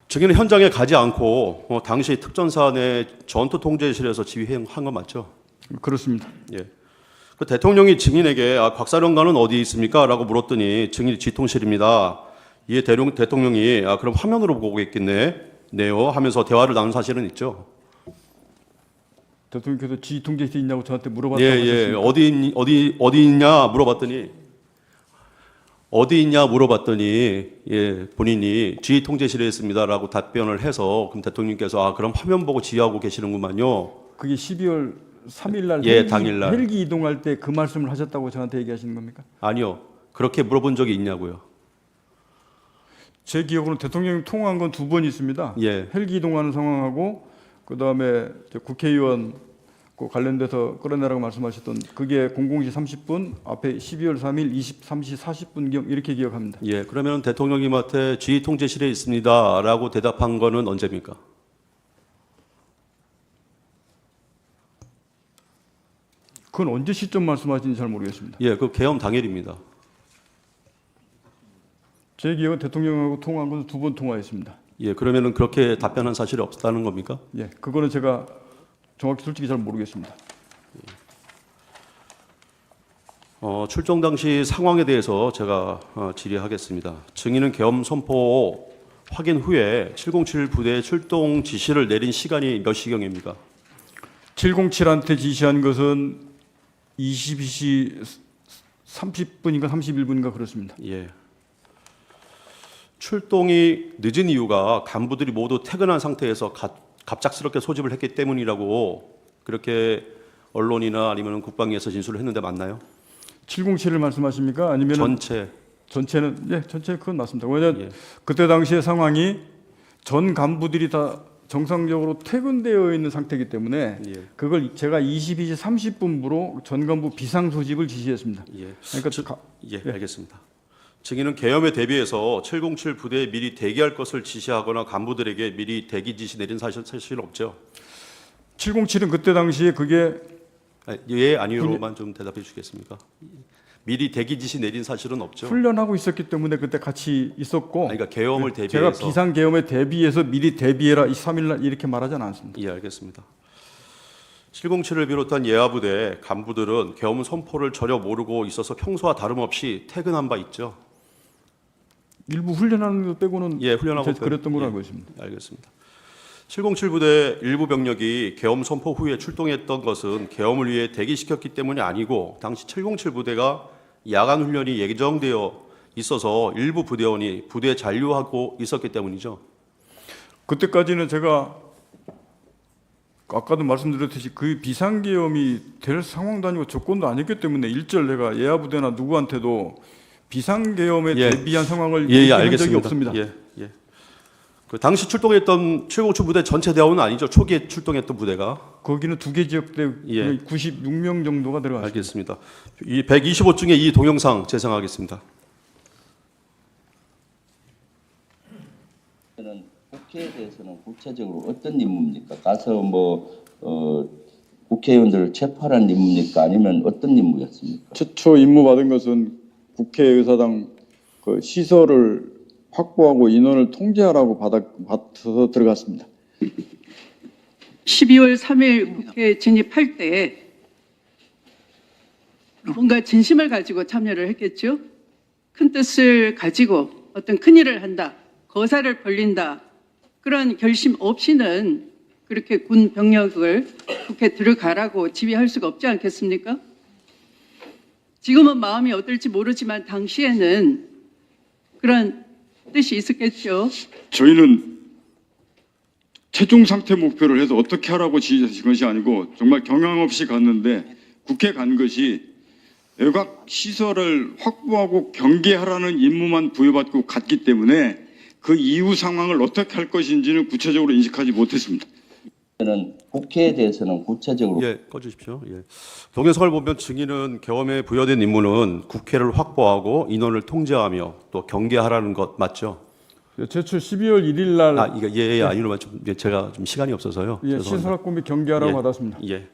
증인은 현장에 가지 않고 당시 특전사 내 전투통제실에서 지휘한 건 맞죠? 그렇습니다. 예. 그 대통령이 증인에게 곽사령관은 어디 있습니까? 라고 물었더니 증인이 지통실입니다. 이에 대통령이 그럼 화면으로 보고 있겠네요 하면서 대화를 나눈 사실은 있죠. 대통령께서 지휘통제실에 있냐고 저한테 물어봤다고 예. 하셨습니까? 어디 있냐 물어봤더니 예, 본인이 지휘통제실에 있습니다라고 답변을 해서 그럼 대통령께서 그럼 화면 보고 지휘하고 계시는구만요. 그게 12월 3일 날 예, 당일날. 헬기 이동할 때 그 말씀을 하셨다고 저한테 얘기하시는 겁니까? 아니요. 그렇게 물어본 적이 있냐고요. 제 기억으로는 대통령이 통화한 건 두 번 있습니다. 예. 헬기 이동하는 상황하고 그다음에 국회의원 그 관련돼서 끌어내라고 말씀하셨던 그게 00시 30분 앞에 12월 3일 23시 40분경 이렇게 기억합니다. 예. 그러면 대통령님한테 지휘통제실에 있습니다라고 대답한 거는 언제입니까? 그건 언제 시점 말씀하시는지 잘 모르겠습니다. 예. 그 계엄 당일입니다. 제 기억은 대통령하고 통화한 것은 두 번 통화했습니다. 예. 그러면은 그렇게 답변한 사실이 없다는 겁니까? 예, 그거는 제가 정확히 솔직히 잘 모르겠습니다. 출동 당시 상황에 대해서 제가 질의하겠습니다. 증인은 계엄 선포 확인 후에 707 부대의 출동 지시를 내린 시간이 몇 시경입니까? 707한테 지시한 것은 22시 30분인가 31분인가 그렇습니다. 예. 출동이 늦은 이유가 간부들이 모두 퇴근한 상태에서 갑작스럽게 소집을 했기 때문이라고 그렇게 언론이나 아니면 국방위에서 진술을 했는데 맞나요? 707을 말씀하십니까? 아니면 전체는 예, 전체 그건 맞습니다. 왜냐하면 예. 그때 당시의 상황이 전 간부들이 다 정상적으로 퇴근되어 있는 상태이기 때문에 예. 그걸 제가 22시 30분부로 전 간부 비상 소집을 지시했습니다. 예. 그러니까 예, 알겠습니다. 증인은 계엄에 대비해서 707 부대에 미리 대기할 것을 지시하거나 간부들에게 미리 대기 지시 내린 사실 없죠? 707은 그때 당시에 그게 예, 아니요로만 좀 대답해 주시겠습니까? 미리 대기 지시 내린 사실은 없죠? 훈련하고 있었기 때문에 그때 같이 있었고 그러니까 계엄을 제가 대비해서 비상 계엄에 대비해서 미리 대비해라 3일날 이렇게 말하지는 않습니다. 예, 알겠습니다. 707을 비롯한 예하부대 간부들은 계엄 선포를 전혀 모르고 있어서 평소와 다름없이 퇴근한 바 있죠? 일부 훈련하는 것 빼고는 예, 훈련하고 그랬던 걸로 예, 알고 있습니다. 알겠습니다. 707 부대 일부 병력이 계엄 선포 후에 출동했던 것은 계엄을 위해 대기시켰기 때문이 아니고 당시 707 부대가 야간 훈련이 예정되어 있어서 일부 부대원이 부대 잔류하고 있었기 때문이죠. 그때까지는 제가 아까도 말씀드렸듯이 그 비상계엄이 될 상황도 아니고 조건도 아니기 때문에 일절 내가 예하부대나 누구한테도 비상계엄에 예. 대비한 상황을 예, 얘기한 알겠습니다. 적이 없습니다. 예, 예. 그 당시 출동했던 707 부대 전체 대원은 아니죠. 초기에 출동했던 부대가. 거기는 두 개 지역대 예. 96명 정도가 들어갔습니다. 알겠습니다. 이 125중에 이 동영상 재생하겠습니다. 국회에 대해서는 구체적으로 어떤 임무입니까? 가서 국회의원들을 체포하는 임무입니까? 아니면 어떤 임무였습니까? 최초 임무 받은 것은 국회의사당 그 시설을 확보하고 인원을 통제하라고 받아서 들어갔습니다. 12월 3일 국회에 진입할 때 뭔가 진심을 가지고 참여를 했겠죠. 큰 뜻을 가지고 어떤 큰일을 한다, 거사를 벌린다, 그런 결심 없이는 그렇게 군 병력을 국회에 들어가라고 지휘할 수가 없지 않겠습니까? 지금은 마음이 어떨지 모르지만 당시에는 그런 뜻이 있었겠죠. 저희는 최종 상태 목표를 해서 어떻게 하라고 지시하신 것이 아니고 정말 경황 없이 갔는데 국회 간 것이 외곽 시설을 확보하고 경계하라는 임무만 부여받고 갔기 때문에 그 이후 상황을 어떻게 할 것인지는 구체적으로 인식하지 못했습니다. 국회에 대해서는 구체적으로 예, 꺼주십시오. 예. 동영상을 보면 증인은 계엄에 부여된 임무는 국회를 확보하고 인원을 통제하며 또 경계하라는 것 맞죠? 최초 12월 1일 날 이거 예, 아니로만 좀 제가 좀 시간이 없어서요. 예, 죄송합니다. 시설 확보 및 경계하라고 예. 받았습니다. 예.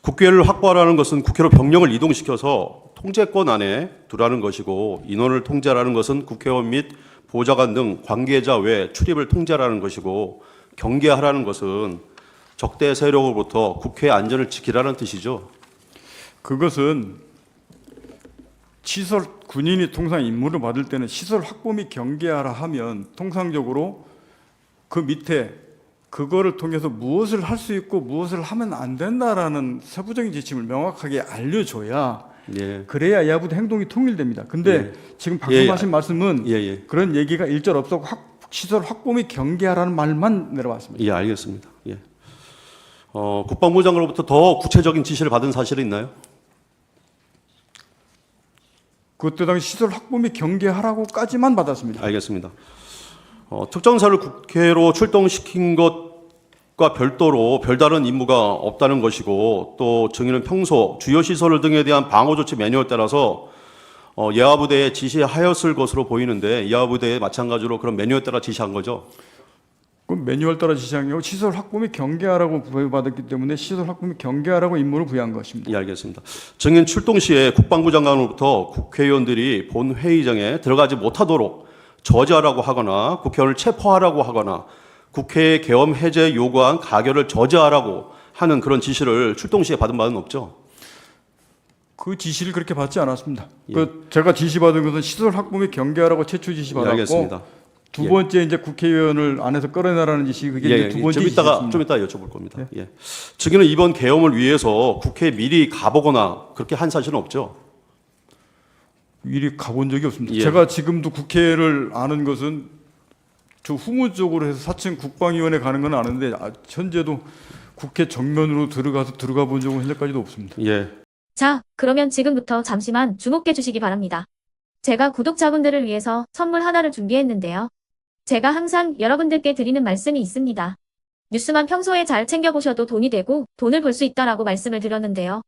국회를 확보하라는 것은 국회로 병력을 이동시켜서 통제권 안에 두라는 것이고 인원을 통제하라는 것은 국회의원 및 보좌관 등 관계자 외 출입을 통제하라는 것이고 경계하라는 것은 적대 세력으로부터 국회 안전을 지키라는 뜻이죠. 그것은 시설 군인이 통상 임무를 받을 때는 시설 확보 및 경계하라 하면 통상적으로 그 밑에 그거를 통해서 무엇을 할 수 있고 무엇을 하면 안 된다라는 세부적인 지침을 명확하게 알려줘야 예. 그래야 이하부대 행동이 통일됩니다. 근데 예. 지금 방금 예. 하신 말씀은 예. 그런 얘기가 일절 없었고 시설 확보 및 경계하라는 말만 내려왔습니다. 예, 알겠습니다. 예. 국방부 장관으로부터 더 구체적인 지시를 받은 사실이 있나요? 그때 당시 시설 확보 및 경계하라고까지만 받았습니다. 알겠습니다. 특정사를 국회로 출동시킨 것과 별도로 별다른 임무가 없다는 것이고 또 증인은 평소 주요 시설 등에 대한 방어 조치 매뉴얼에 따라서 예하부대에 지시하였을 것으로 보이는데 예하부대에 마찬가지로 그런 매뉴얼에 따라 지시한 거죠? 그 매뉴얼 따라 지시한 게 시설 확보 및 경계하라고 부여받았기 때문에 시설 확보 및 경계하라고 임무를 부여한 것입니다. 예, 알겠습니다. 증인 출동 시에 국방부 장관으로부터 국회의원들이 본 회의장에 들어가지 못하도록 저지하라고 하거나 국회의원을 체포하라고 하거나 국회 계엄 해제 요구안 가결을 저지하라고 하는 그런 지시를 출동 시에 받은 바는 없죠? 그 지시를 그렇게 받지 않았습니다. 예. 제가 지시받은 것은 시설 확보 및 경계하라고 최초 지시 예, 받았고 알겠습니다. 두 번째 이제 국회의원을 안에서 끌어내라는 지시 그게 이제 두 번째 지시였습니다. 좀 이따 여쭤볼 겁니다. 예. 증인은 이번 계엄을 위해서 국회에 미리 가보거나 그렇게 한 사실은 없죠? 미리 가본 적이 없습니다. 예. 제가 지금도 국회를 아는 것은 저 후문 쪽으로 해서 4층 국방위원회 가는 건 아는데 현재도 국회 정면으로 들어가 본 적은 현재까지도 없습니다. 예. 자, 그러면 지금부터 잠시만 주목해 주시기 바랍니다. 제가 구독자분들을 위해서 선물 하나를 준비했는데요. 제가 항상 여러분들께 드리는 말씀이 있습니다. 뉴스만 평소에 잘 챙겨보셔도 돈이 되고 돈을 벌 수 있다라고 말씀을 드렸는데요.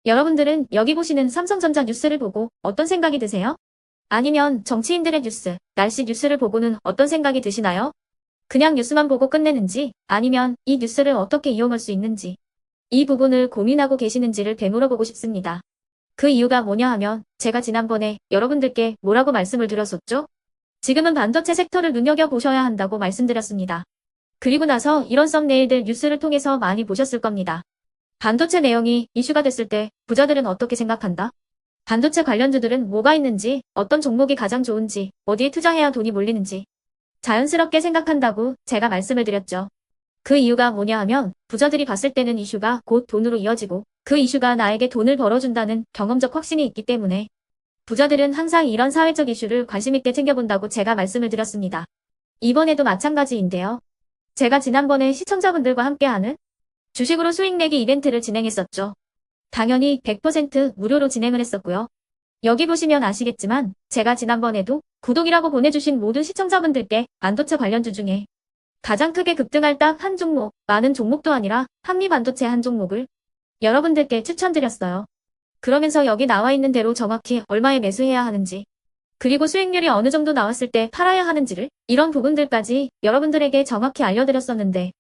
여러분들은 여기 보시는 삼성전자 뉴스를 보고 어떤 생각이 드세요? 아니면 정치인들의 뉴스, 날씨 뉴스를 보고는 어떤 생각이 드시나요? 그냥 뉴스만 보고 끝내는지 아니면 이 뉴스를 어떻게 이용할 수 있는지 이 부분을 고민하고 계시는지를 되물어보고 싶습니다. 그 이유가 뭐냐 하면 제가 지난번에 여러분들께 뭐라고 말씀을 드렸었죠? 지금은 반도체 섹터를 눈여겨보셔야 한다고 말씀드렸습니다. 그리고 나서 이런 썸네일들 뉴스를 통해서 많이 보셨을 겁니다. 반도체 내용이 이슈가 됐을 때 부자들은 어떻게 생각한다? 반도체 관련주들은 뭐가 있는지, 어떤 종목이 가장 좋은지, 어디에 투자해야 돈이 몰리는지 자연스럽게 생각한다고 제가 말씀을 드렸죠. 그 이유가 뭐냐 하면 부자들이 봤을 때는 이슈가 곧 돈으로 이어지고 그 이슈가 나에게 돈을 벌어준다는 경험적 확신이 있기 때문에 부자들은 항상 이런 사회적 이슈를 관심있게 챙겨본다고 제가 말씀을 드렸습니다. 이번에도 마찬가지인데요. 제가 지난번에 시청자분들과 함께하는 주식으로 수익 내기 이벤트를 진행했었죠. 당연히 100% 무료로 진행을 했었고요. 여기 보시면 아시겠지만 제가 지난번에도 구독이라고 보내주신 모든 시청자분들께 반도체 관련주 중에 가장 크게 급등할 딱 한 종목, 많은 종목도 아니라 한미반도체 한 종목을 여러분들께 추천드렸어요. 그러면서 여기 나와 있는 대로 정확히 얼마에 매수해야 하는지, 그리고 수익률이 어느 정도 나왔을 때 팔아야 하는지를 이런 부분들까지 여러분들에게 정확히 알려드렸었는데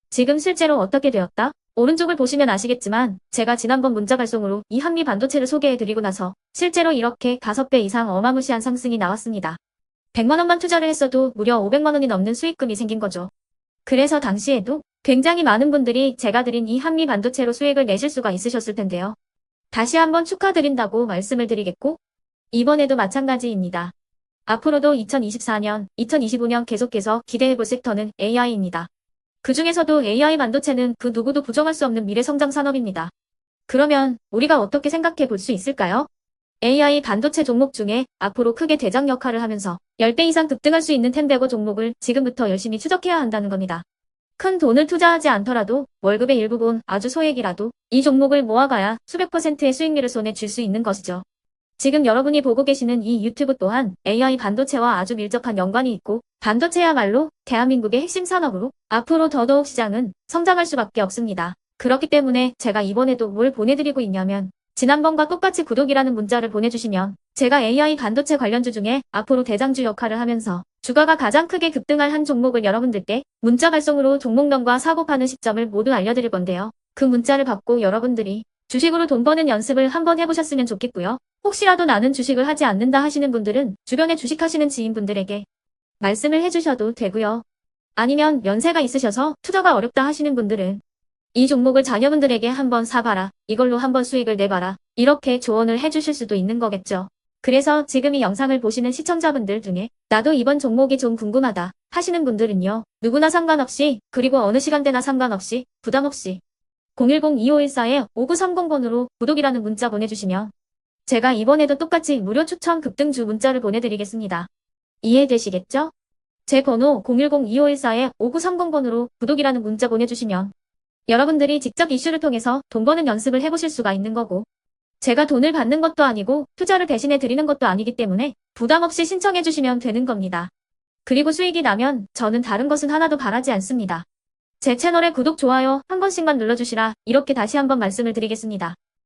지금 실제로 어떻게 되었다? 오른쪽을 보시면 아시겠지만 제가 지난번 문자 발송으로 이 한미반도체를 소개해드리고 나서 실제로 이렇게 5배 이상 어마무시한 상승이 나왔습니다. 100만 원만 투자를 했어도 무려 500만 원이 넘는 수익금이 생긴 거죠. 그래서 당시에도 굉장히 많은 분들이 제가 드린 이 한미반도체로 수익을 내실 수가 있으셨을 텐데요. 다시 한번 축하드린다고 말씀을 드리겠고 이번에도 마찬가지입니다. 앞으로도 2024년, 2025년 계속해서 기대해볼 섹터는 AI입니다. 그 중에서도 AI 반도체는 그 누구도 부정할 수 없는 미래 성장 산업입니다. 그러면 우리가 어떻게 생각해 볼 수 있을까요? AI 반도체 종목 중에 앞으로 크게 대장 역할을 하면서 10배 이상 급등할 수 있는 텐베고 종목을 지금부터 열심히 추적해야 한다는 겁니다. 큰 돈을 투자하지 않더라도 월급의 일부분 아주 소액이라도 이 종목을 모아가야 수백 %의 수익률을 손에 쥘 수 있는 것이죠. 지금 여러분이 보고 계시는 이 유튜브 또한 AI 반도체와 아주 밀접한 연관이 있고 반도체야말로 대한민국의 핵심 산업으로 앞으로 더더욱 시장은 성장할 수밖에 없습니다. 그렇기 때문에 제가 이번에도 뭘 보내드리고 있냐면 지난번과 똑같이 구독이라는 문자를 보내주시면 제가 AI 반도체 관련주 중에 앞으로 대장주 역할을 하면서 주가가 가장 크게 급등할 한 종목을 여러분들께 문자 발송으로 종목명과 사고 파는 시점을 모두 알려드릴 건데요. 그 문자를 받고 여러분들이 주식으로 돈 버는 연습을 한번 해보셨으면 좋겠고요. 혹시라도 나는 주식을 하지 않는다 하시는 분들은 주변에 주식하시는 지인분들에게 말씀을 해주셔도 되고요. 아니면 연세가 있으셔서 투자가 어렵다 하시는 분들은 이 종목을 자녀분들에게 한번 사봐라. 이걸로 한번 수익을 내봐라. 이렇게 조언을 해주실 수도 있는 거겠죠. 그래서 지금 이 영상을 보시는 시청자분들 중에 나도 이번 종목이 좀 궁금하다 하시는 분들은요. 누구나 상관없이 그리고 어느 시간대나 상관없이 부담 없이 010-2514-5930번으로 구독이라는 문자 보내주시면 제가 이번에도 똑같이 무료 추천 급등주 문자를 보내드리겠습니다. 이해되시겠죠? 제 번호 010-2514-5930번으로 구독이라는 문자 보내주시면 여러분들이 직접 이슈를 통해서 돈 버는 연습을 해보실 수가 있는 거고 제가 돈을 받는 것도 아니고 투자를 대신해 드리는 것도 아니기 때문에 부담 없이 신청해 주시면 되는 겁니다. 그리고 수익이 나면 저는 다른 것은 하나도 바라지 않습니다. 제 채널에 구독, 좋아요 한 번씩만 눌러주시라 이렇게 다시 한번 말씀을 드리겠습니다.